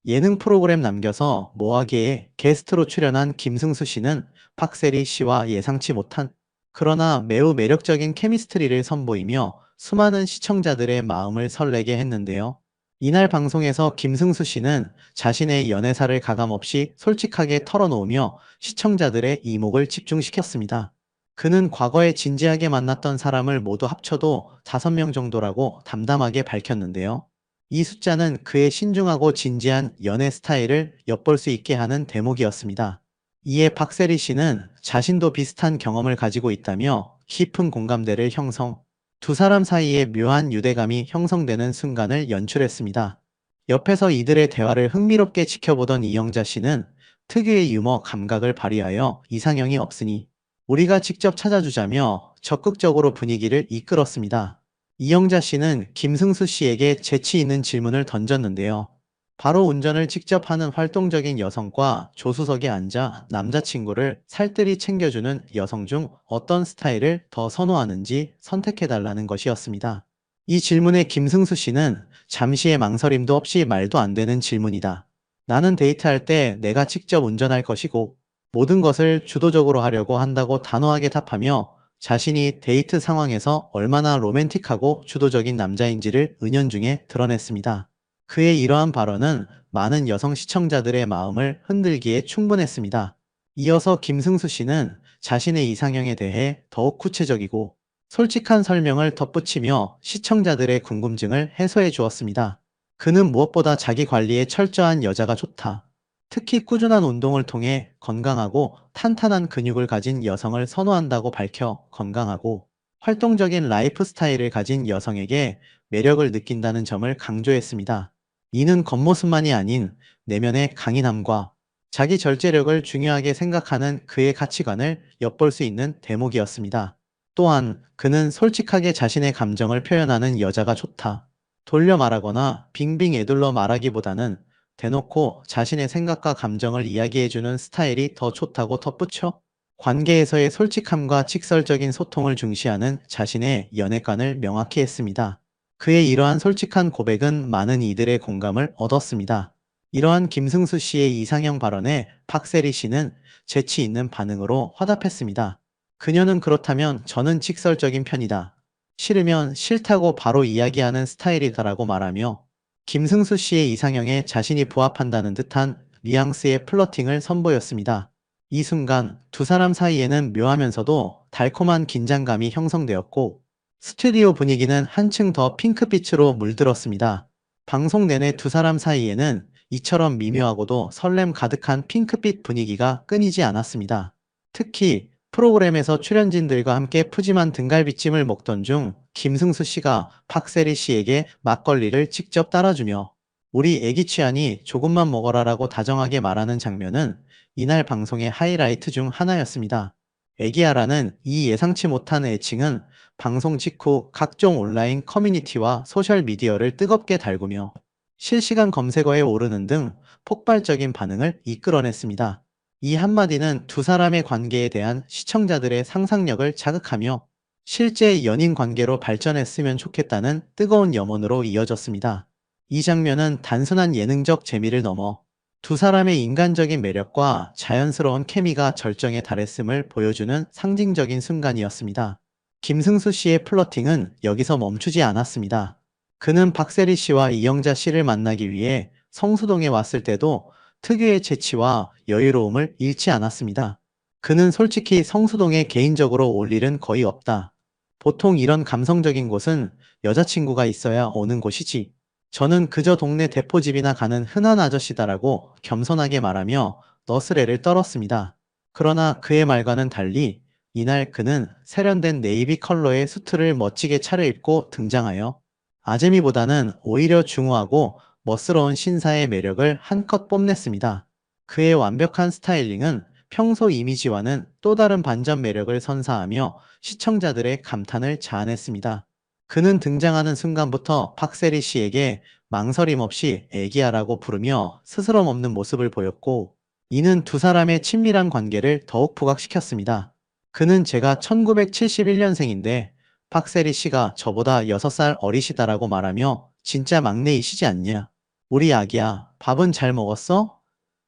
예능 프로그램 남겨서 뭐하기에 게스트로 출연한 김승수 씨는 박세리 씨와 예상치 못한 그러나 매우 매력적인 케미스트리를 선보이며 수많은 시청자들의 마음을 설레게 했는데요. 이날 방송에서 김승수 씨는 자신의 연애사를 가감없이 솔직하게 털어놓으며 시청자들의 이목을 집중시켰습니다. 그는 과거에 진지하게 만났던 사람을 모두 합쳐도 5명 정도라고 담담하게 밝혔는데요. 이 숫자는 그의 신중하고 진지한 연애 스타일을 엿볼 수 있게 하는 대목이었습니다. 이에 박세리 씨는 자신도 비슷한 경험을 가지고 있다며 깊은 공감대를 형성, 두 사람 사이에 묘한 유대감이 형성되는 순간을 연출했습니다. 옆에서 이들의 대화를 흥미롭게 지켜보던 이영자 씨는 특유의 유머 감각을 발휘하여 이상형이 없으니 우리가 직접 찾아주자며 적극적으로 분위기를 이끌었습니다. 이영자 씨는 김승수 씨에게 재치 있는 질문을 던졌는데요. 바로 운전을 직접 하는 활동적인 여성과 조수석에 앉아 남자친구를 살뜰히 챙겨주는 여성 중 어떤 스타일을 더 선호하는지 선택해달라는 것이었습니다. 이 질문에 김승수 씨는 잠시의 망설임도 없이 말도 안 되는 질문이다. 나는 데이트할 때 내가 직접 운전할 것이고 모든 것을 주도적으로 하려고 한다고 단호하게 답하며 자신이 데이트 상황에서 얼마나 로맨틱하고 주도적인 남자인지를 은연중에 드러냈습니다. 그의 이러한 발언은 많은 여성 시청자들의 마음을 흔들기에 충분했습니다. 이어서 김승수 씨는 자신의 이상형에 대해 더욱 구체적이고 솔직한 설명을 덧붙이며 시청자들의 궁금증을 해소해 주었습니다. 그는 무엇보다 자기 관리에 철저한 여자가 좋다. 특히 꾸준한 운동을 통해 건강하고 탄탄한 근육을 가진 여성을 선호한다고 밝혀 건강하고 활동적인 라이프 스타일을 가진 여성에게 매력을 느낀다는 점을 강조했습니다. 이는 겉모습만이 아닌 내면의 강인함과 자기 절제력을 중요하게 생각하는 그의 가치관을 엿볼 수 있는 대목이었습니다. 또한 그는 솔직하게 자신의 감정을 표현하는 여자가 좋다. 돌려 말하거나 빙빙 애둘러 말하기보다는 대놓고 자신의 생각과 감정을 이야기해주는 스타일이 더 좋다고 덧붙여 관계에서의 솔직함과 직설적인 소통을 중시하는 자신의 연애관을 명확히 했습니다. 그의 이러한 솔직한 고백은 많은 이들의 공감을 얻었습니다. 이러한 김승수 씨의 이상형 발언에 박세리 씨는 재치 있는 반응으로 화답했습니다. 그녀는 그렇다면 저는 직설적인 편이다. 싫으면 싫다고 바로 이야기하는 스타일이다라고 말하며 김승수 씨의 이상형에 자신이 부합한다는 듯한 뉘앙스의 플러팅을 선보였습니다. 이 순간 두 사람 사이에는 묘하면서도 달콤한 긴장감이 형성되었고 스튜디오 분위기는 한층 더 핑크빛으로 물들었습니다. 방송 내내 두 사람 사이에는 이처럼 미묘하고도 설렘 가득한 핑크빛 분위기가 끊이지 않았습니다. 특히 프로그램에서 출연진들과 함께 푸짐한 등갈비찜을 먹던 중 김승수 씨가 박세리 씨에게 막걸리를 직접 따라주며 우리 애기 취하니 조금만 먹어라라고 다정하게 말하는 장면은 이날 방송의 하이라이트 중 하나였습니다. 애기야라는 이 예상치 못한 애칭은 방송 직후 각종 온라인 커뮤니티와 소셜미디어를 뜨겁게 달구며 실시간 검색어에 오르는 등 폭발적인 반응을 이끌어냈습니다. 이 한마디는 두 사람의 관계에 대한 시청자들의 상상력을 자극하며 실제 연인 관계로 발전했으면 좋겠다는 뜨거운 염원으로 이어졌습니다. 이 장면은 단순한 예능적 재미를 넘어 두 사람의 인간적인 매력과 자연스러운 케미가 절정에 달했음을 보여주는 상징적인 순간이었습니다. 김승수 씨의 플러팅은 여기서 멈추지 않았습니다. 그는 박세리 씨와 이영자 씨를 만나기 위해 성수동에 왔을 때도 특유의 재치와 여유로움을 잃지 않았습니다. 그는 솔직히 성수동에 개인적으로 올 일은 거의 없다. 보통 이런 감성적인 곳은 여자친구가 있어야 오는 곳이지. 저는 그저 동네 대포집이나 가는 흔한 아저씨다라고 겸손하게 말하며 너스레를 떨었습니다. 그러나 그의 말과는 달리 이날 그는 세련된 네이비 컬러의 수트를 멋지게 차려입고 등장하여 아재미보다는 오히려 중후하고 멋스러운 신사의 매력을 한껏 뽐냈습니다. 그의 완벽한 스타일링은 평소 이미지와는 또 다른 반전 매력을 선사하며 시청자들의 감탄을 자아냈습니다. 그는 등장하는 순간부터 박세리 씨에게 망설임 없이 애기야라고 부르며 스스럼 없는 모습을 보였고 이는 두 사람의 친밀한 관계를 더욱 부각시켰습니다. 그는 제가 1971년생인데 박세리 씨가 저보다 6살 어리시다라고 말하며 진짜 막내이시지 않냐? 우리 아기야, 밥은 잘 먹었어?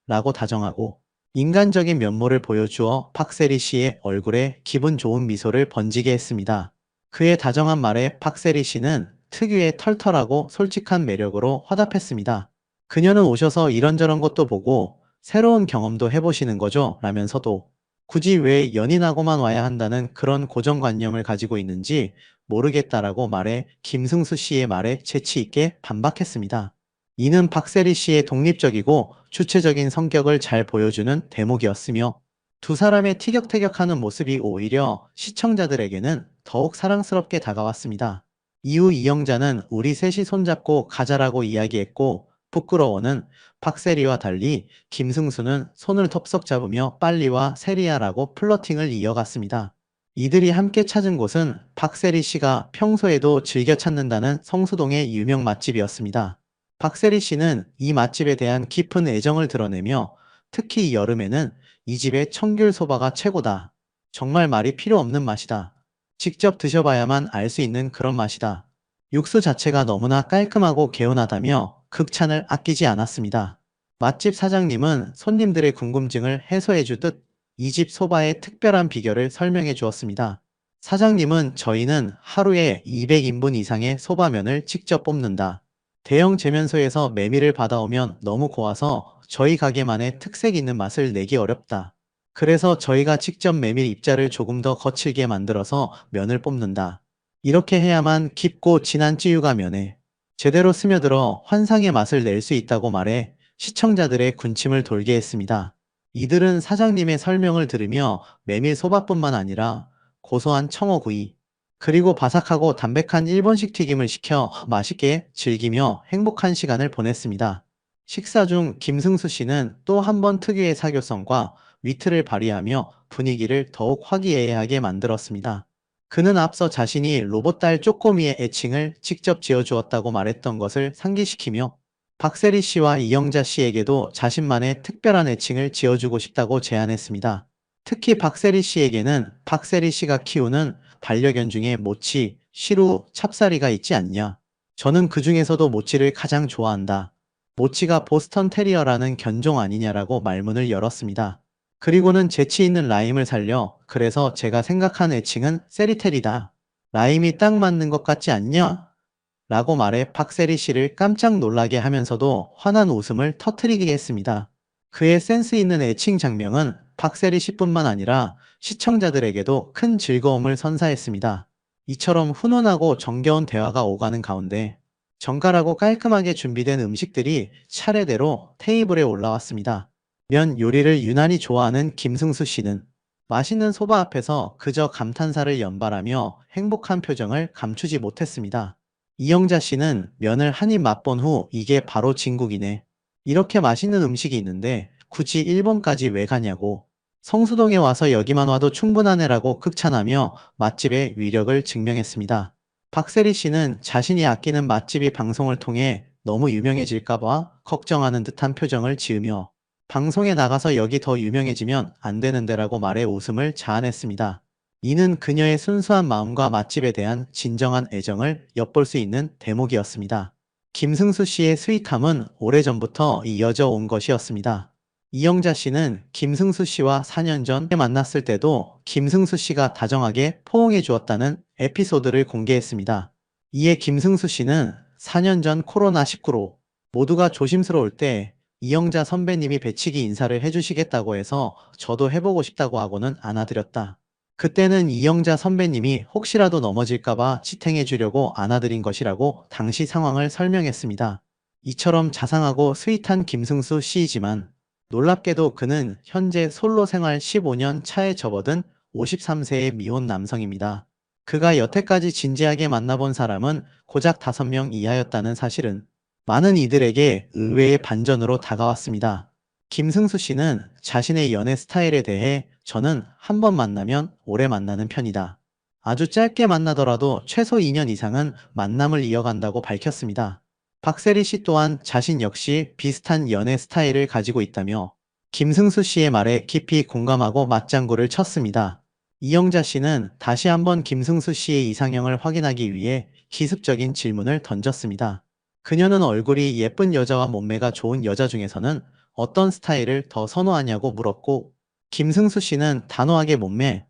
라고 다정하고 인간적인 면모를 보여주어 박세리 씨의 얼굴에 기분 좋은 미소를 번지게 했습니다. 그의 다정한 말에 박세리 씨는 특유의 털털하고 솔직한 매력으로 화답했습니다. 그녀는 오셔서 이런저런 것도 보고 새로운 경험도 해보시는 거죠? 라면서도 굳이 왜 연인하고만 와야 한다는 그런 고정관념을 가지고 있는지 모르겠다라고 말해 김승수 씨의 말에 재치 있게 반박했습니다. 이는 박세리 씨의 독립적이고 주체적인 성격을 잘 보여주는 대목이었으며 두 사람의 티격태격하는 모습이 오히려 시청자들에게는 더욱 사랑스럽게 다가왔습니다. 이후 이영자는 우리 셋이 손잡고 가자라고 이야기했고 부끄러워는 박세리와 달리 김승수는 손을 덥석 잡으며 빨리와 세리야라고 플러팅을 이어갔습니다. 이들이 함께 찾은 곳은 박세리 씨가 평소에도 즐겨 찾는다는 성수동의 유명 맛집이었습니다. 박세리 씨는 이 맛집에 대한 깊은 애정을 드러내며 특히 여름에는 이 집의 청귤소바가 최고다. 정말 말이 필요 없는 맛이다. 직접 드셔봐야만 알 수 있는 그런 맛이다. 육수 자체가 너무나 깔끔하고 개운하다며 극찬을 아끼지 않았습니다. 맛집 사장님은 손님들의 궁금증을 해소해 주듯 이 집 소바의 특별한 비결을 설명해 주었습니다. 사장님은 저희는 하루에 200인분 이상의 소바면을 직접 뽑는다. 대형 재면소에서 메밀을 받아오면 너무 고와서 저희 가게만의 특색 있는 맛을 내기 어렵다. 그래서 저희가 직접 메밀 입자를 조금 더 거칠게 만들어서 면을 뽑는다. 이렇게 해야만 깊고 진한 찌유가 면에 제대로 스며들어 환상의 맛을 낼 수 있다고 말해 시청자들의 군침을 돌게 했습니다. 이들은 사장님의 설명을 들으며 메밀 소바뿐만 아니라 고소한 청어구이, 그리고 바삭하고 담백한 일본식 튀김을 시켜 맛있게 즐기며 행복한 시간을 보냈습니다. 식사 중 김승수 씨는 또 한 번 특유의 사교성과 위트를 발휘하며 분위기를 더욱 화기애애하게 만들었습니다. 그는 앞서 자신이 로봇딸 쪼꼬미의 애칭을 직접 지어주었다고 말했던 것을 상기시키며 박세리 씨와 이영자 씨에게도 자신만의 특별한 애칭을 지어주고 싶다고 제안했습니다. 특히 박세리 씨에게는 박세리 씨가 키우는 반려견 중에 모치, 시루, 찹쌀이가 있지 않냐. 저는 그 중에서도 모치를 가장 좋아한다. 모치가 보스턴 테리어라는 견종 아니냐라고 말문을 열었습니다. 그리고는 재치 있는 라임을 살려 그래서 제가 생각한 애칭은 세리테리다. 라임이 딱 맞는 것 같지 않냐? 라고 말해 박세리 씨를 깜짝 놀라게 하면서도 환한 웃음을 터뜨리게 했습니다. 그의 센스 있는 애칭 장명은 박세리 씨뿐만 아니라 시청자들에게도 큰 즐거움을 선사했습니다. 이처럼 훈훈하고 정겨운 대화가 오가는 가운데 정갈하고 깔끔하게 준비된 음식들이 차례대로 테이블에 올라왔습니다. 면 요리를 유난히 좋아하는 김승수 씨는 맛있는 소바 앞에서 그저 감탄사를 연발하며 행복한 표정을 감추지 못했습니다. 이영자 씨는 면을 한 입 맛본 후 이게 바로 진국이네. 이렇게 맛있는 음식이 있는데 굳이 일본까지 왜 가냐고. 성수동에 와서 여기만 와도 충분하네라고 극찬하며 맛집의 위력을 증명했습니다. 박세리 씨는 자신이 아끼는 맛집이 방송을 통해 너무 유명해질까봐 걱정하는 듯한 표정을 지으며 방송에 나가서 여기 더 유명해지면 안 되는데라고 말해 웃음을 자아냈습니다. 이는 그녀의 순수한 마음과 맛집에 대한 진정한 애정을 엿볼 수 있는 대목이었습니다. 김승수 씨의 스윗함은 오래전부터 이어져 온 것이었습니다. 이영자 씨는 김승수 씨와 4년 전에 만났을 때도 김승수 씨가 다정하게 포옹해 주었다는 에피소드를 공개했습니다. 이에 김승수 씨는 4년 전 코로나19로 모두가 조심스러울 때 이영자 선배님이 배치기 인사를 해주시겠다고 해서 저도 해보고 싶다고 하고는 안아드렸다. 그때는 이영자 선배님이 혹시라도 넘어질까봐 지탱해 주려고 안아드린 것이라고 당시 상황을 설명했습니다. 이처럼 자상하고 스윗한 김승수 씨이지만 놀랍게도 그는 현재 솔로 생활 15년 차에 접어든 53세의 미혼 남성입니다. 그가 여태까지 진지하게 만나본 사람은 고작 5명 이하였다는 사실은 많은 이들에게 의외의 반전으로 다가왔습니다. 김승수 씨는 자신의 연애 스타일에 대해 저는 한 번 만나면 오래 만나는 편이다. 아주 짧게 만나더라도 최소 2년 이상은 만남을 이어간다고 밝혔습니다. 박세리 씨 또한 자신 역시 비슷한 연애 스타일을 가지고 있다며 김승수 씨의 말에 깊이 공감하고 맞장구를 쳤습니다. 이영자 씨는 다시 한번 김승수 씨의 이상형을 확인하기 위해 기습적인 질문을 던졌습니다. 그녀는 얼굴이 예쁜 여자와 몸매가 좋은 여자 중에서는 어떤 스타일을 더 선호하냐고 물었고, 김승수 씨는 단호하게 몸매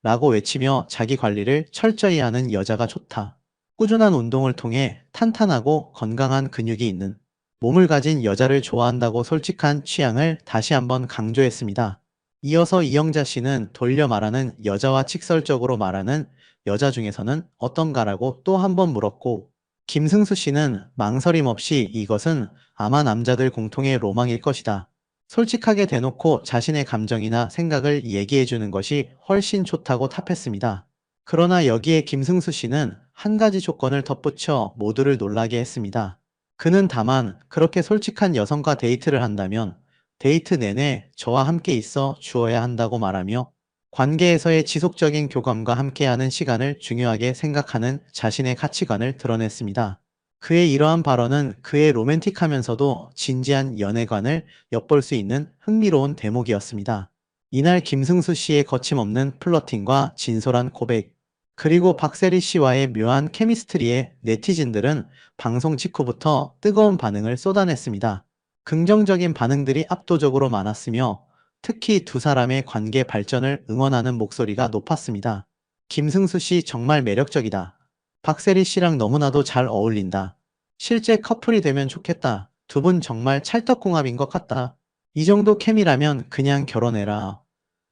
라고 외치며 자기 관리를 철저히 하는 여자가 좋다. 꾸준한 운동을 통해 탄탄하고 건강한 근육이 있는 몸을 가진 여자를 좋아한다고 솔직한 취향을 다시 한번 강조했습니다. 이어서 이영자 씨는 돌려 말하는 여자와 직설적으로 말하는 여자 중에서는 어떤가라고 또 한 번 물었고, 김승수 씨는 망설임 없이 이것은 아마 남자들 공통의 로망일 것이다. 솔직하게 대놓고 자신의 감정이나 생각을 얘기해주는 것이 훨씬 좋다고 답했습니다. 그러나 여기에 김승수 씨는 한 가지 조건을 덧붙여 모두를 놀라게 했습니다. 그는 다만 그렇게 솔직한 여성과 데이트를 한다면 데이트 내내 저와 함께 있어 주어야 한다고 말하며 관계에서의 지속적인 교감과 함께하는 시간을 중요하게 생각하는 자신의 가치관을 드러냈습니다. 그의 이러한 발언은 그의 로맨틱하면서도 진지한 연애관을 엿볼 수 있는 흥미로운 대목이었습니다. 이날 김승수 씨의 거침없는 플러팅과 진솔한 고백, 그리고 박세리 씨와의 묘한 케미스트리에 네티즌들은 방송 직후부터 뜨거운 반응을 쏟아냈습니다. 긍정적인 반응들이 압도적으로 많았으며 특히 두 사람의 관계 발전을 응원하는 목소리가 높았습니다. 김승수 씨 정말 매력적이다. 박세리 씨랑 너무나도 잘 어울린다. 실제 커플이 되면 좋겠다. 두 분 정말 찰떡궁합인 것 같다. 이 정도 케미라면 그냥 결혼해라.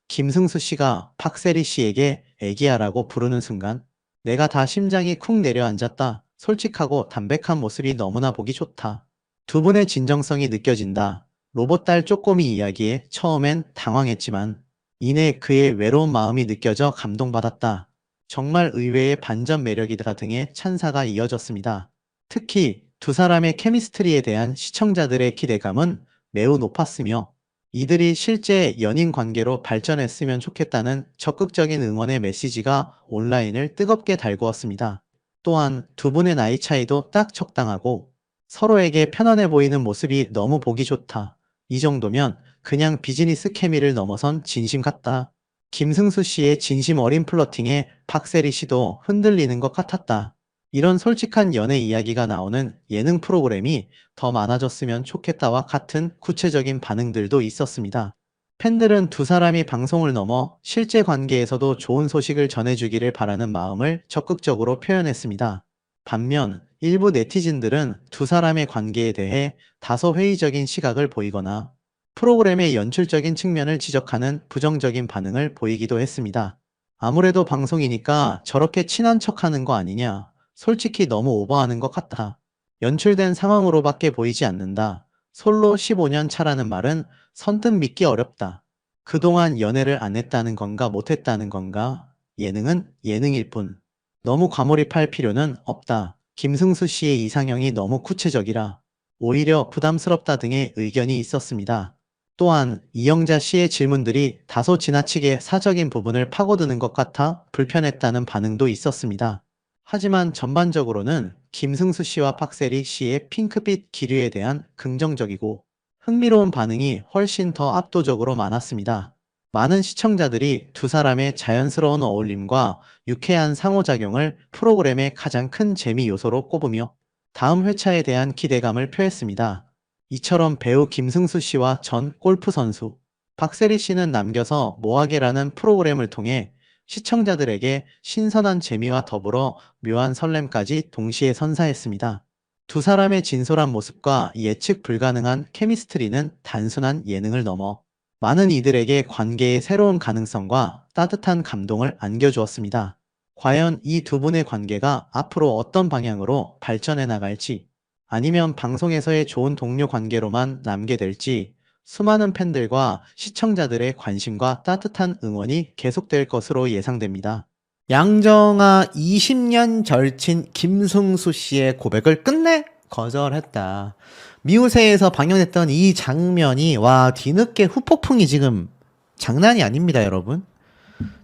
김승수 씨가 박세리 씨에게 애기야라고 부르는 순간 내가 다 심장이 쿵 내려앉았다. 솔직하고 담백한 모습이 너무나 보기 좋다. 두 분의 진정성이 느껴진다. 로봇딸 쪼꼬미 이야기에 처음엔 당황했지만 이내 그의 외로운 마음이 느껴져 감동받았다. 정말 의외의 반전 매력이다 등의 찬사가 이어졌습니다. 특히 두 사람의 케미스트리에 대한 시청자들의 기대감은 매우 높았으며 이들이 실제 연인 관계로 발전했으면 좋겠다는 적극적인 응원의 메시지가 온라인을 뜨겁게 달구었습니다. 또한 두 분의 나이 차이도 딱 적당하고 서로에게 편안해 보이는 모습이 너무 보기 좋다. 이 정도면 그냥 비즈니스 케미를 넘어선 진심 같다. 김승수 씨의 진심 어린 플러팅에 박세리 씨도 흔들리는 것 같았다. 이런 솔직한 연애 이야기가 나오는 예능 프로그램이 더 많아졌으면 좋겠다와 같은 구체적인 반응들도 있었습니다. 팬들은 두 사람이 방송을 넘어 실제 관계에서도 좋은 소식을 전해주기를 바라는 마음을 적극적으로 표현했습니다. 반면 일부 네티즌들은 두 사람의 관계에 대해 다소 회의적인 시각을 보이거나 프로그램의 연출적인 측면을 지적하는 부정적인 반응을 보이기도 했습니다. 아무래도 방송이니까 저렇게 친한 척하는 거 아니냐. 솔직히 너무 오버하는 것 같아. 연출된 상황으로밖에 보이지 않는다. 솔로 15년 차라는 말은 선뜻 믿기 어렵다. 그동안 연애를 안 했다는 건가 못했다는 건가? 예능은 예능일 뿐. 너무 과몰입할 필요는 없다. 김승수 씨의 이상형이 너무 구체적이라 오히려 부담스럽다 등의 의견이 있었습니다. 또한 이영자 씨의 질문들이 다소 지나치게 사적인 부분을 파고드는 것 같아 불편했다는 반응도 있었습니다. 하지만 전반적으로는 김승수 씨와 박세리 씨의 핑크빛 기류에 대한 긍정적이고 흥미로운 반응이 훨씬 더 압도적으로 많았습니다. 많은 시청자들이 두 사람의 자연스러운 어울림과 유쾌한 상호작용을 프로그램의 가장 큰 재미 요소로 꼽으며 다음 회차에 대한 기대감을 표했습니다. 이처럼 배우 김승수 씨와 전 골프 선수 박세리 씨는 남겨서 뭐하게라는 프로그램을 통해 시청자들에게 신선한 재미와 더불어 묘한 설렘까지 동시에 선사했습니다. 두 사람의 진솔한 모습과 예측 불가능한 케미스트리는 단순한 예능을 넘어 많은 이들에게 관계의 새로운 가능성과 따뜻한 감동을 안겨주었습니다. 과연 이 두 분의 관계가 앞으로 어떤 방향으로 발전해 나갈지, 아니면 방송에서의 좋은 동료 관계로만 남게 될지 수많은 팬들과 시청자들의 관심과 따뜻한 응원이 계속될 것으로 예상됩니다. 양정아 20년 절친 김승수 씨의 고백을 끝내 거절했다. 미우새에서 방영됐던 이 장면이 와 뒤늦게 후폭풍이 지금 장난이 아닙니다, 여러분.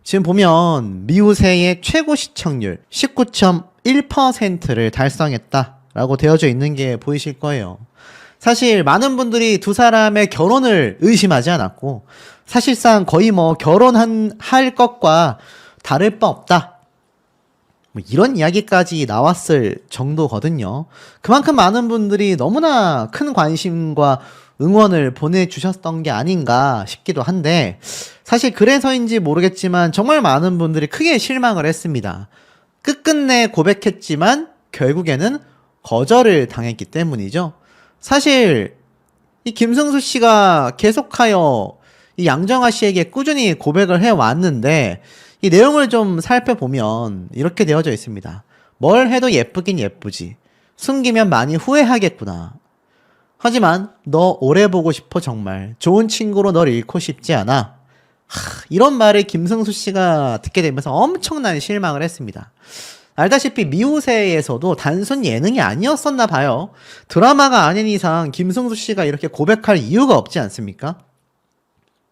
지금 보면 미우새의 최고 시청률 19.1%를 달성했다라고 되어져 있는 게 보이실 거예요. 사실 많은 분들이 두 사람의 결혼을 의심하지 않았고 사실상 거의 뭐 결혼할 것과 다를 바 없다. 뭐 이런 이야기까지 나왔을 정도거든요. 그만큼 많은 분들이 너무나 큰 관심과 응원을 보내주셨던 게 아닌가 싶기도 한데, 사실 그래서인지 모르겠지만 정말 많은 분들이 크게 실망을 했습니다. 끝끝내 고백했지만 결국에는 거절을 당했기 때문이죠. 사실 이 김승수 씨가 계속하여 이 양정아 씨에게 꾸준히 고백을 해왔는데, 이 내용을 좀 살펴보면 이렇게 되어져 있습니다. 뭘 해도 예쁘긴 예쁘지. 숨기면 많이 후회하겠구나. 하지만 너 오래 보고 싶어 정말. 좋은 친구로 널 잃고 싶지 않아. 이런 말을 김승수 씨가 듣게 되면서 엄청난 실망을 했습니다. 알다시피 미우새에서도 단순 예능이 아니었었나 봐요. 드라마가 아닌 이상 김승수 씨가 이렇게 고백할 이유가 없지 않습니까?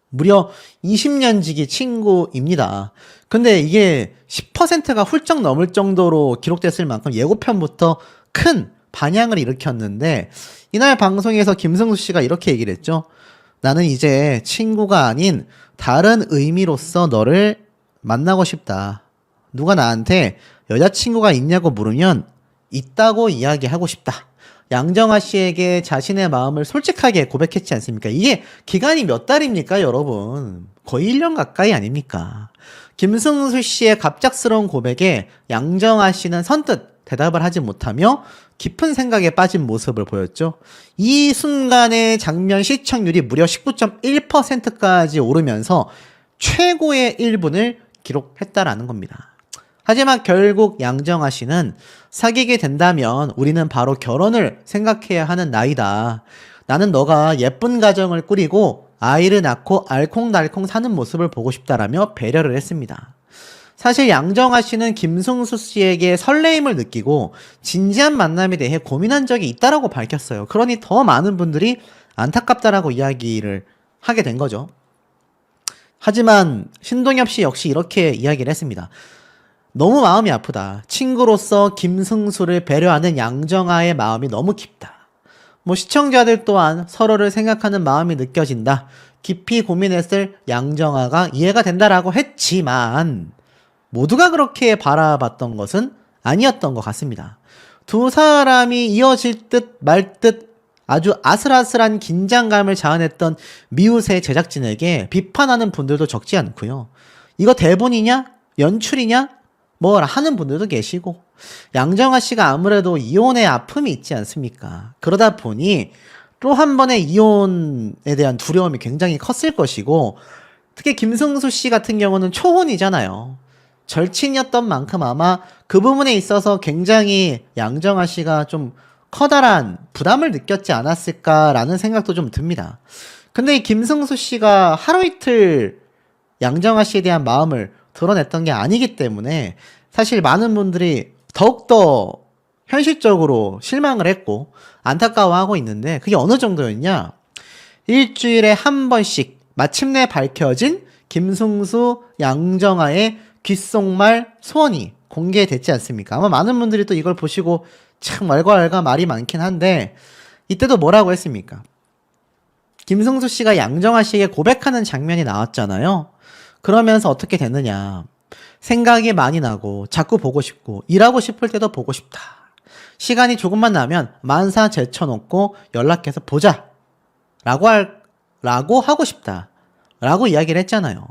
무려 20년 지기 친구입니다. 근데 이게 10%가 훌쩍 넘을 정도로 기록됐을 만큼 예고편부터 큰 반향을 일으켰는데, 이날 방송에서 김승수 씨가 이렇게 얘기를 했죠. 나는 이제 친구가 아닌 다른 의미로서 너를 만나고 싶다. 누가 나한테 여자친구가 있냐고 물으면 있다고 이야기하고 싶다. 양정아 씨에게 자신의 마음을 솔직하게 고백했지 않습니까? 이게 기간이 몇 달입니까, 여러분? 거의 1년 가까이 아닙니까? 김승수 씨의 갑작스러운 고백에 양정아 씨는 선뜻 대답을 하지 못하며 깊은 생각에 빠진 모습을 보였죠. 이 순간의 장면 시청률이 무려 19.1%까지 오르면서 최고의 1분을 기록했다라는 겁니다. 하지만 결국 양정아 씨는 사귀게 된다면 우리는 바로 결혼을 생각해야 하는 나이다. 나는 너가 예쁜 가정을 꾸리고 아이를 낳고 알콩달콩 사는 모습을 보고 싶다라며 배려를 했습니다. 사실 양정아 씨는 김승수 씨에게 설레임을 느끼고 진지한 만남에 대해 고민한 적이 있다라고 밝혔어요. 그러니 더 많은 분들이 안타깝다라고 이야기를 하게 된 거죠. 하지만 신동엽 씨 역시 이렇게 이야기를 했습니다. 너무 마음이 아프다. 친구로서 김승수를 배려하는 양정아의 마음이 너무 깊다. 뭐 시청자들 또한 서로를 생각하는 마음이 느껴진다. 깊이 고민했을 양정아가 이해가 된다라고 했지만 모두가 그렇게 바라봤던 것은 아니었던 것 같습니다. 두 사람이 이어질 듯 말 듯 아주 아슬아슬한 긴장감을 자아냈던 미우새 제작진에게 비판하는 분들도 적지 않고요. 이거 대본이냐? 연출이냐? 뭘 하는 분들도 계시고, 양정아 씨가 아무래도 이혼의 아픔이 있지 않습니까? 그러다 보니 또 한 번의 이혼에 대한 두려움이 굉장히 컸을 것이고, 특히 김승수 씨 같은 경우는 초혼이잖아요. 절친이었던 만큼 아마 그 부분에 있어서 굉장히 양정아 씨가 좀 커다란 부담을 느꼈지 않았을까라는 생각도 좀 듭니다. 근데 이 김승수 씨가 하루 이틀 양정아 씨에 대한 마음을 드러냈던 게 아니기 때문에 사실 많은 분들이 더욱더 현실적으로 실망을 했고 안타까워하고 있는데, 그게 어느 정도였냐? 일주일에 한 번씩 마침내 밝혀진 김승수, 양정아의 귓속말 소원이 공개됐지 않습니까? 아마 많은 분들이 또 이걸 보시고 참 왈가왈가 말이 많긴 한데, 이때도 뭐라고 했습니까? 김승수 씨가 양정아 씨에게 고백하는 장면이 나왔잖아요. 그러면서 어떻게 됐느냐? 생각이 많이 나고 자꾸 보고 싶고 일하고 싶을 때도 보고 싶다. 시간이 조금만 나면 만사 제쳐놓고 연락해서 보자. 라고 하고 싶다. 라고 이야기를 했잖아요.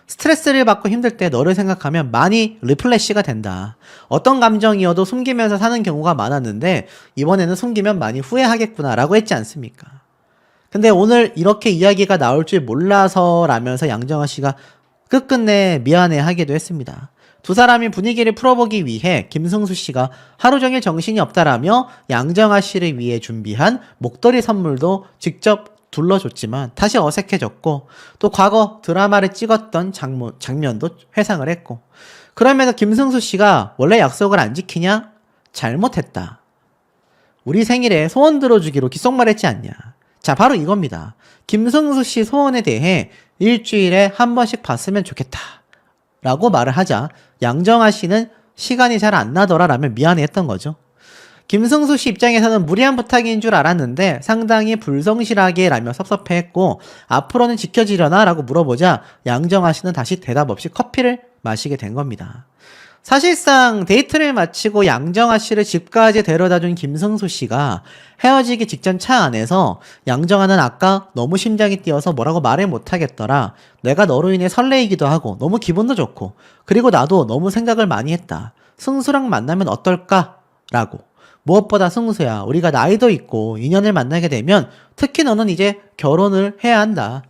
스트레스를 받고 힘들 때 너를 생각하면 많이 리플래시가 된다. 어떤 감정이어도 숨기면서 사는 경우가 많았는데 이번에는 숨기면 많이 후회하겠구나 라고 했지 않습니까? 근데 오늘 이렇게 이야기가 나올 줄 몰라서 라면서 양정아 씨가 끝끝내 미안해 하기도 했습니다. 두 사람이 분위기를 풀어보기 위해 김승수 씨가 하루 종일 정신이 없다라며 양정아 씨를 위해 준비한 목도리 선물도 직접 둘러줬지만 다시 어색해졌고, 또 과거 드라마를 찍었던 장면도 회상을 했고, 그러면서 김승수 씨가 원래 약속을 안 지키냐? 잘못했다. 우리 생일에 소원 들어주기로 귓속말했지 않냐? 자, 바로 이겁니다. 김승수 씨 소원에 대해 일주일에 한 번씩 봤으면 좋겠다 라고 말을 하자 양정아 씨는 시간이 잘 안 나더라 라며 미안해했던 거죠. 김승수 씨 입장에서는 무리한 부탁인 줄 알았는데 상당히 불성실하게 라며 섭섭해했고, 앞으로는 지켜지려나 라고 물어보자 양정아 씨는 다시 대답 없이 커피를 마시게 된 겁니다. 사실상 데이트를 마치고 양정아 씨를 집까지 데려다준 김승수 씨가 헤어지기 직전 차 안에서 양정아는 아까 너무 심장이 뛰어서 뭐라고 말을 못하겠더라. 내가 너로 인해 설레이기도 하고 너무 기분도 좋고 그리고 나도 너무 생각을 많이 했다. 승수랑 만나면 어떨까? 라고. 무엇보다 승수야, 우리가 나이도 있고 인연을 만나게 되면 특히 너는 이제 결혼을 해야 한다.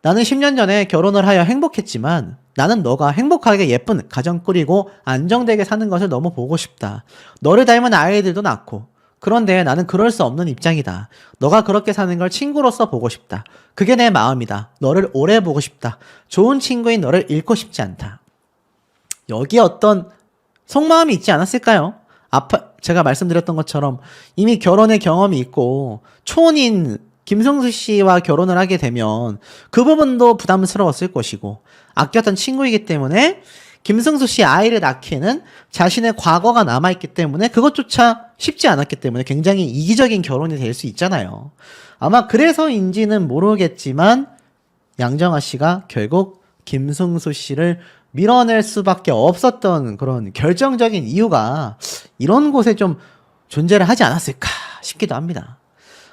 나는 10년 전에 결혼을 하여 행복했지만 나는 너가 행복하게 예쁜 가정 꾸리고 안정되게 사는 것을 너무 보고 싶다. 너를 닮은 아이들도 낳고. 그런데 나는 그럴 수 없는 입장이다. 너가 그렇게 사는 걸 친구로서 보고 싶다. 그게 내 마음이다. 너를 오래 보고 싶다. 좋은 친구인 너를 잃고 싶지 않다. 여기에 어떤 속마음이 있지 않았을까요? 제가 말씀드렸던 것처럼 이미 결혼의 경험이 있고 초혼인 김승수 씨와 결혼을 하게 되면 그 부분도 부담스러웠을 것이고 아꼈던 친구이기 때문에 김승수 씨 아이를 낳기에는 자신의 과거가 남아있기 때문에 그것조차 쉽지 않았기 때문에 굉장히 이기적인 결혼이 될 수 있잖아요. 아마 그래서인지는 모르겠지만 양정아 씨가 결국 김승수 씨를 밀어낼 수밖에 없었던 그런 결정적인 이유가 이런 곳에 좀 존재를 하지 않았을까 싶기도 합니다.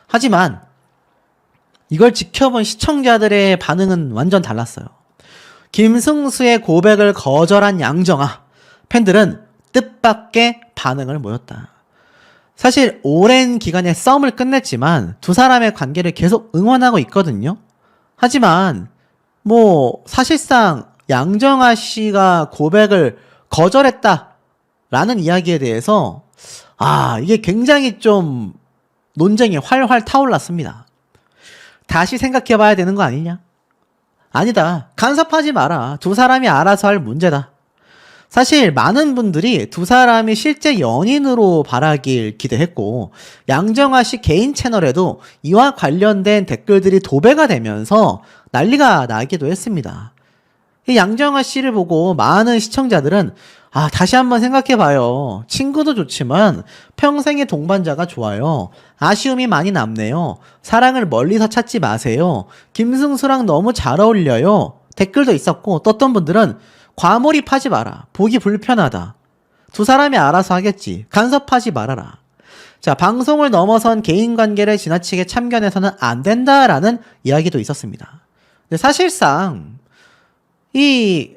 하지만 이걸 지켜본 시청자들의 반응은 완전 달랐어요. 김승수의 고백을 거절한 양정아, 팬들은 뜻밖의 반응을 보였다. 사실 오랜 기간의 썸을 끝냈지만 두 사람의 관계를 계속 응원하고 있거든요. 하지만 사실상 양정아 씨가 고백을 거절했다라는 이야기에 대해서 이게 굉장히 좀 논쟁이 활활 타올랐습니다. 다시 생각해봐야 되는 거 아니냐? 아니다. 간섭하지 마라. 두 사람이 알아서 할 문제다. 사실 많은 분들이 두 사람이 실제 연인으로 바라길 기대했고 양정아 씨 개인 채널에도 이와 관련된 댓글들이 도배가 되면서 난리가 나기도 했습니다. 이 양정아 씨를 보고 많은 시청자들은 다시 한번 생각해봐요. 친구도 좋지만 평생의 동반자가 좋아요. 아쉬움이 많이 남네요. 사랑을 멀리서 찾지 마세요. 김승수랑 너무 잘 어울려요. 댓글도 있었고 또 어떤 분들은 과몰입하지 마라. 보기 불편하다. 두 사람이 알아서 하겠지. 간섭하지 말아라. 자, 방송을 넘어선 개인관계를 지나치게 참견해서는 안 된다라는 이야기도 있었습니다. 근데 사실상 이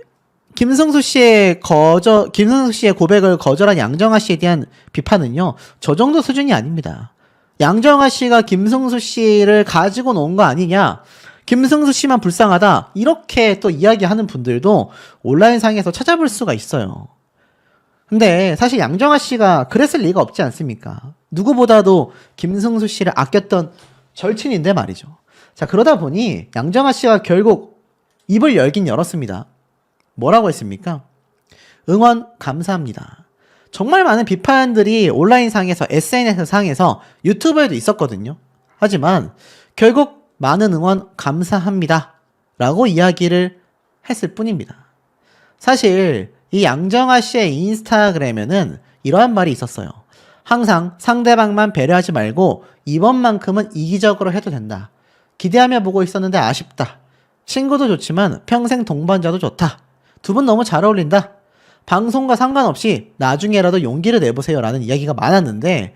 김승수 씨의 고백을 거절한 양정아 씨에 대한 비판은요, 저 정도 수준이 아닙니다. 양정아 씨가 김승수 씨를 가지고 논 거 아니냐, 김승수 씨만 불쌍하다, 이렇게 또 이야기하는 분들도 온라인상에서 찾아볼 수가 있어요. 근데 사실 양정아 씨가 그랬을 리가 없지 않습니까? 누구보다도 김승수 씨를 아꼈던 절친인데 말이죠. 자, 그러다 보니 양정아 씨가 결국 입을 열긴 열었습니다. 뭐라고 했습니까? 응원 감사합니다. 정말 많은 비판들이 온라인상에서, SNS상에서, 유튜브에도 있었거든요. 하지만 결국 많은 응원 감사합니다 라고 이야기를 했을 뿐입니다. 사실 이 양정아 씨의 인스타그램에는 이러한 말이 있었어요. 항상 상대방만 배려하지 말고 이번만큼은 이기적으로 해도 된다. 기대하며 보고 있었는데 아쉽다. 친구도 좋지만 평생 동반자도 좋다. 두 분 너무 잘 어울린다. 방송과 상관없이 나중에라도 용기를 내보세요 라는 이야기가 많았는데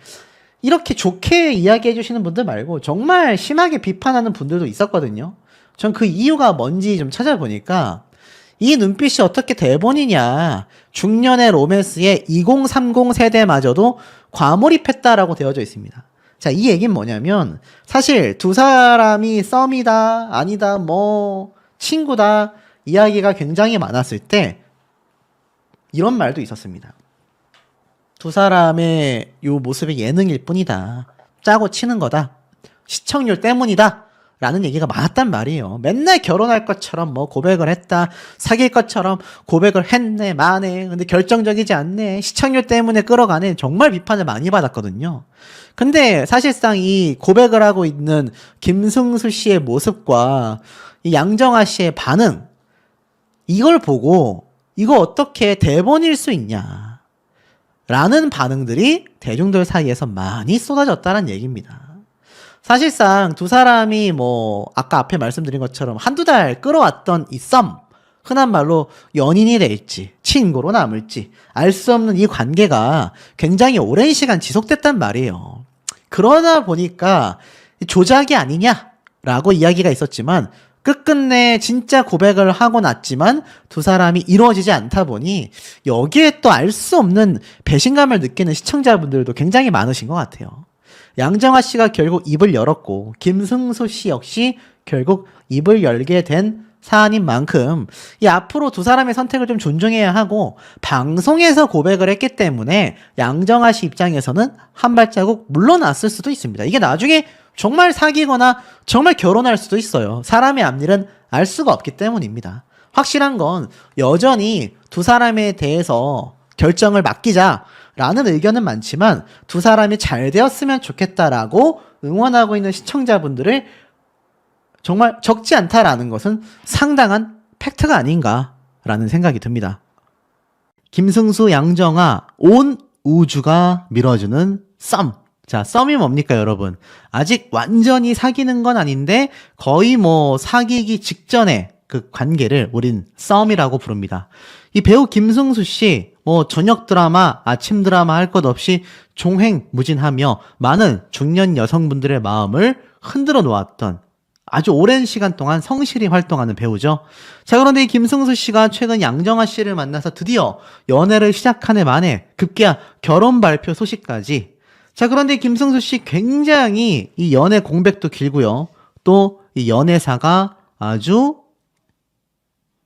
이렇게 좋게 이야기해 주시는 분들 말고 정말 심하게 비판하는 분들도 있었거든요. 전 그 이유가 뭔지 좀 찾아보니까 이 눈빛이 어떻게 대본이냐, 중년의 로맨스에 2030 세대마저도 과몰입했다라고 되어져 있습니다. 자, 이 얘기는 뭐냐면 사실 두 사람이 썸이다, 아니다, 친구다 이야기가 굉장히 많았을 때 이런 말도 있었습니다. 두 사람의 요 모습이 예능일 뿐이다. 짜고 치는 거다. 시청률 때문이다. 라는 얘기가 많았단 말이에요. 맨날 결혼할 것처럼 고백을 했다. 사귈 것처럼 고백을 했네, 마네. 근데 결정적이지 않네. 시청률 때문에 끌어가네. 정말 비판을 많이 받았거든요. 근데 사실상 이 고백을 하고 있는 김승수 씨의 모습과 이 양정아 씨의 반응, 이걸 보고 이거 어떻게 대본일 수 있냐 라는 반응들이 대중들 사이에서 많이 쏟아졌다는 얘기입니다. 사실상 두 사람이 아까 앞에 말씀드린 것처럼 한두 달 끌어왔던 이 썸, 흔한 말로 연인이 될지 친구로 남을지 알 수 없는 이 관계가 굉장히 오랜 시간 지속됐단 말이에요. 그러다 보니까 조작이 아니냐라고 이야기가 있었지만 끝끝내 진짜 고백을 하고 났지만 두 사람이 이루어지지 않다 보니 여기에 또 알 수 없는 배신감을 느끼는 시청자분들도 굉장히 많으신 것 같아요. 양정화 씨가 결국 입을 열었고 김승수 씨 역시 결국 입을 열게 된 사안인 만큼 이 앞으로 두 사람의 선택을 좀 존중해야 하고 방송에서 고백을 했기 때문에 양정화 씨 입장에서는 한 발자국 물러났을 수도 있습니다. 이게 나중에 정말 사귀거나 정말 결혼할 수도 있어요. 사람의 앞일은 알 수가 없기 때문입니다. 확실한 건 여전히 두 사람에 대해서 결정을 맡기자라는 의견은 많지만 두 사람이 잘 되었으면 좋겠다라고 응원하고 있는 시청자분들을 정말 적지 않다라는 것은 상당한 팩트가 아닌가라는 생각이 듭니다. 김승수, 양정화, 온 우주가 밀어주는 썸. 자, 썸이 뭡니까, 여러분? 아직 완전히 사귀는 건 아닌데 거의 뭐 사귀기 직전에 그 관계를 우린 썸이라고 부릅니다. 이 배우 김승수 씨, 뭐 저녁 드라마, 아침 드라마 할 것 없이 종횡무진하며 많은 중년 여성분들의 마음을 흔들어 놓았던 아주 오랜 시간 동안 성실히 활동하는 배우죠. 자, 그런데 이 김승수 씨가 최근 양정화 씨를 만나서 드디어 연애를 시작한 해 만에 급기야 결혼 발표 소식까지. 자, 그런데 김승수 씨 굉장히 이 연애 공백도 길고요. 또 이 연애사가 아주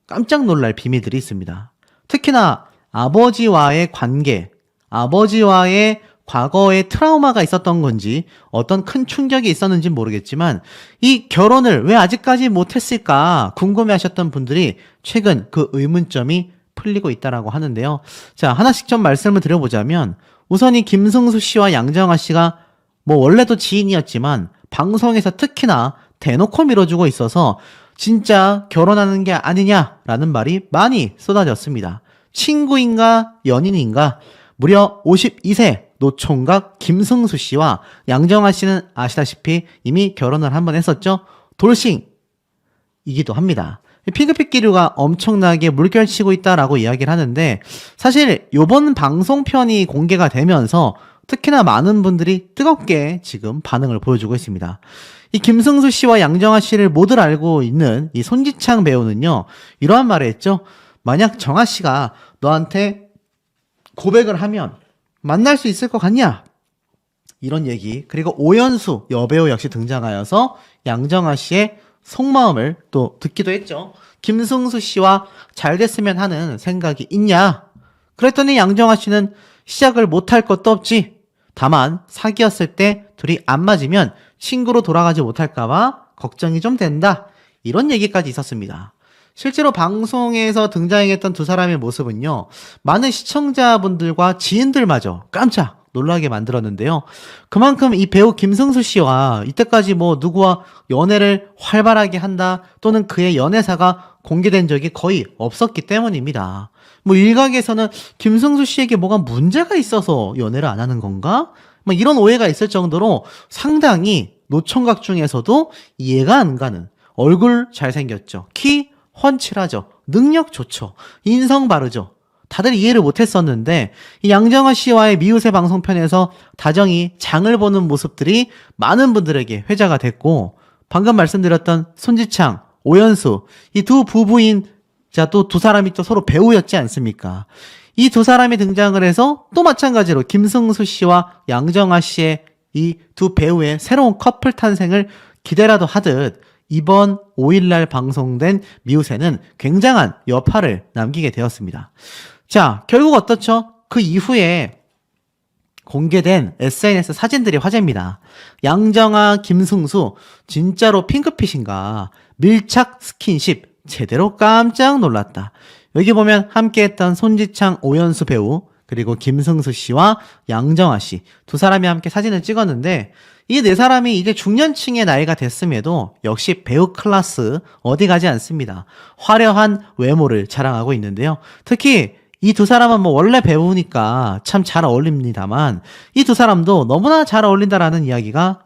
깜짝 놀랄 비밀들이 있습니다. 특히나 아버지와의 관계, 아버지와의 과거에 트라우마가 있었던 건지 어떤 큰 충격이 있었는지 모르겠지만 이 결혼을 왜 아직까지 못했을까 궁금해하셨던 분들이 최근 그 의문점이 풀리고 있다라고 하는데요. 자, 하나씩 좀 말씀을 드려보자면 우선 이 김승수 씨와 양정화 씨가 뭐 원래도 지인이었지만 방송에서 특히나 대놓고 밀어주고 있어서 진짜 결혼하는 게 아니냐라는 말이 많이 쏟아졌습니다. 친구인가 연인인가 무려 52세 노총각 김승수 씨와 양정화 씨는 아시다시피 이미 결혼을 한번 했었죠. 돌싱이기도 합니다. 피그피 기류가 엄청나게 물결치고 있다라고 이야기를 하는데 사실 요번 방송편이 공개가 되면서 특히나 많은 분들이 뜨겁게 지금 반응을 보여주고 있습니다. 이 김승수 씨와 양정화 씨를 모두 알고 있는 이 손지창 배우는요, 이러한 말을 했죠. 만약 정화 씨가 너한테 고백을 하면 만날 수 있을 것 같냐? 이런 얘기. 그리고 오연수 여배우 역시 등장하여서 양정화 씨의 속마음을 또 듣기도 했죠. 김승수 씨와 잘 됐으면 하는 생각이 있냐? 그랬더니 양정화 씨는 시작을 못할 것도 없지. 다만 사귀었을 때 둘이 안 맞으면 친구로 돌아가지 못할까봐 걱정이 좀 된다. 이런 얘기까지 있었습니다. 실제로 방송에서 등장했던 두 사람의 모습은요, 많은 시청자분들과 지인들마저 깜짝 놀라게 만들었는데요. 그만큼 이 배우 김승수 씨와 이때까지 뭐 누구와 연애를 활발하게 한다 또는 그의 연애사가 공개된 적이 거의 없었기 때문입니다. 뭐 일각에서는 김승수 씨에게 뭐가 문제가 있어서 연애를 안 하는 건가? 뭐 이런 오해가 있을 정도로 상당히 노총각 중에서도 이해가 안 가는, 얼굴 잘생겼죠, 키 훤칠하죠, 능력 좋죠, 인성 바르죠. 다들 이해를 못했었는데 이 양정화 씨와의 미우새 방송편에서 다정히 장을 보는 모습들이 많은 분들에게 회자가 됐고, 방금 말씀드렸던 손지창, 오연수 이 두 부부인, 자, 또 두 사람이 또 서로 배우였지 않습니까? 이 두 사람이 등장을 해서 또 마찬가지로 김승수 씨와 양정화 씨의 이 두 배우의 새로운 커플 탄생을 기대라도 하듯 이번 5일날 방송된 미우새는 굉장한 여파를 남기게 되었습니다. 자, 결국 어떻죠? 그 이후에 공개된 SNS 사진들이 화제입니다. 양정화, 김승수 진짜로 핑크빛인가? 밀착 스킨십 제대로 깜짝 놀랐다. 여기 보면 함께했던 손지창, 오연수 배우 그리고 김승수 씨와 양정화 씨 두 사람이 함께 사진을 찍었는데 이 네 사람이 이제 중년층의 나이가 됐음에도 역시 배우 클래스 어디 가지 않습니다. 화려한 외모를 자랑하고 있는데요. 특히 이 두 사람은 뭐 원래 배우니까 참 잘 어울립니다만 이 두 사람도 너무나 잘 어울린다라는 이야기가